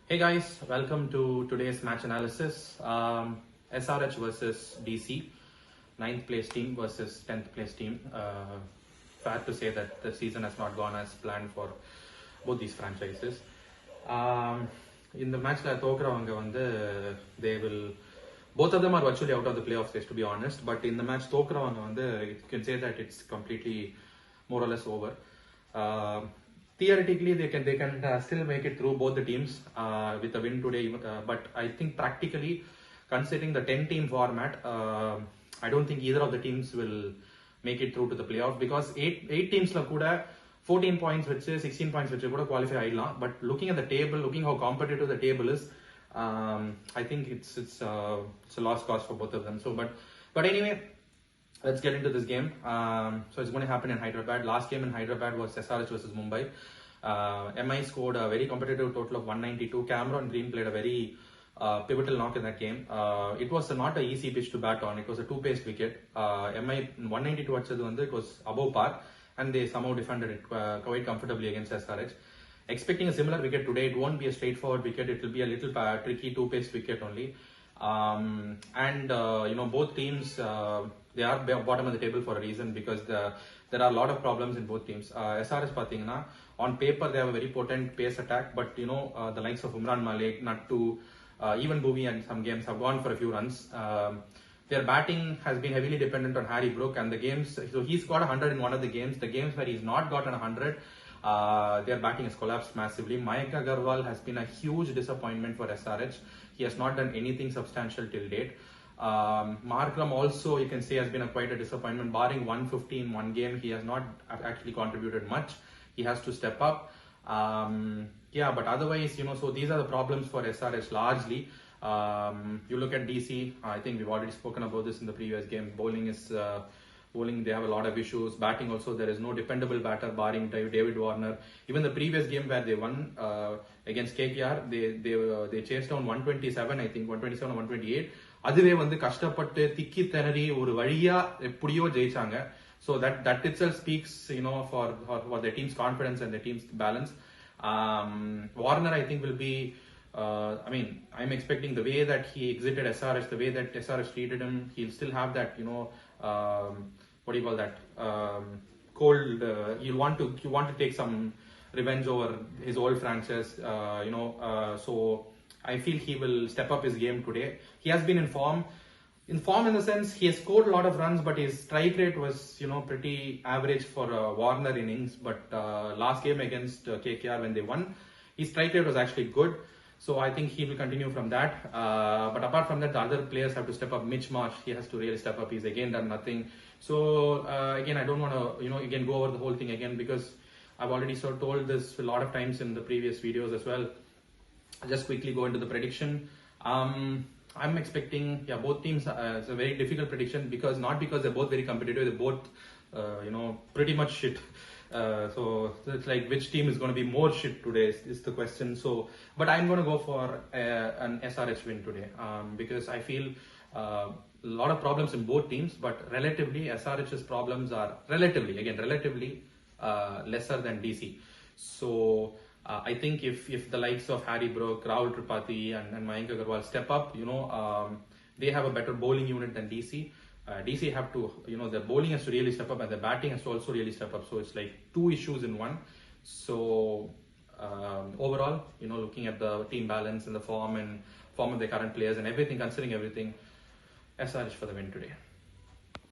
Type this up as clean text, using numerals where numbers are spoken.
Hey guys, welcome to today's match analysis. SRH versus DC, 9th place team versus 10th place team. Fair to say that the season has not gone as planned for both these franchises. In the match they will, both of them are virtually out of the playoff stage to be honest, but in the match you can say that it's completely more or less over. Theoretically, they can still make it through both the teams with a win today. But I think practically, considering the 10-team format, I don't think either of the teams will make it through to the playoff because eight teams la kuda 14 points which 16 points which kuda qualify aidlam. But looking at the table, looking how competitive the table is, I think it's a lost cause for both of them. So, but anyway. Let's get into this game. So it's going to happen in Hyderabad. Last game in Hyderabad was SRH versus Mumbai. MI scored a very competitive total of 192. Cameron Green played a very pivotal knock in that game. It was not an easy pitch to bat on. It was a two-paced wicket. MI 192 it was above par, and they somehow defended it quite comfortably against SRH. Expecting a similar wicket today, it won't be a straightforward wicket. It will be a little tricky two-paced wicket only. Both teams they are bottom of the table for a reason because there are a lot of problems in both teams. SRH pathina on paper they have a very potent pace attack, but the likes of Umran Malik, Nattu, even Bhuvi and some games have gone for a few runs. Their batting has been heavily dependent on Harry Brook, and the games, so he's got 100 in one of the games. The games where he's not gotten 100, their batting has collapsed massively. Mayank Agarwal has been a huge disappointment for SRH. He has not done anything substantial till date. Markram also, you can say, has been quite a disappointment. Barring 150 in one game, he has not actually contributed much. He has to step up. But otherwise, so these are the problems for SRH largely. You look at DC, I think we've already spoken about this in the previous game. Bowling, they have a lot of issues. Batting also, there is no dependable batter barring David Warner. Even the previous game where they won against KKR, they chased down 127, I think 127 or 128. அதுவே கஷ்டப்பட்டு திக்கி திணறி ஒரு வழியா எப்படியோ ஜெயிச்சாங்க. So that itself speaks for the team's confidence and the team's balance. Warner I think will be I'm expecting the way that he exited SRH, the way that SRH treated him, he'll still have that what do you call that cold you want to take some revenge over his old franchise, so I feel he will step up his game today. He has been in form in the sense he has scored a lot of runs, but his strike rate was pretty average for Warner innings. But last game against KKR when they won, his strike rate was actually good. So I think he will continue from that. But apart from that, the other players have to step up. Mitch Marsh, he has to really step up. He's again done nothing. So again, I don't want to again go over the whole thing again because I've already told this a lot of times in the previous videos as well. I'll just quickly go into the prediction. I'm expecting both teams. It's a very difficult prediction because they're both very competitive. They're both pretty much shit. So it's like which team is going to be more shit today is the question. So, but I'm going to go for an SRH win today because I feel a lot of problems in both teams, but relatively SRH's problems are relatively lesser than DC. So I think if the likes of Harry Brook, Rahul Tripathi and Mayank Agarwal step up, they have a better bowling unit than DC. DC have to, their bowling has to really step up and their batting has to also really step up. So it's like two issues in one. So overall, looking at the team balance and the form of the current players and everything, considering everything, SRH for the win today.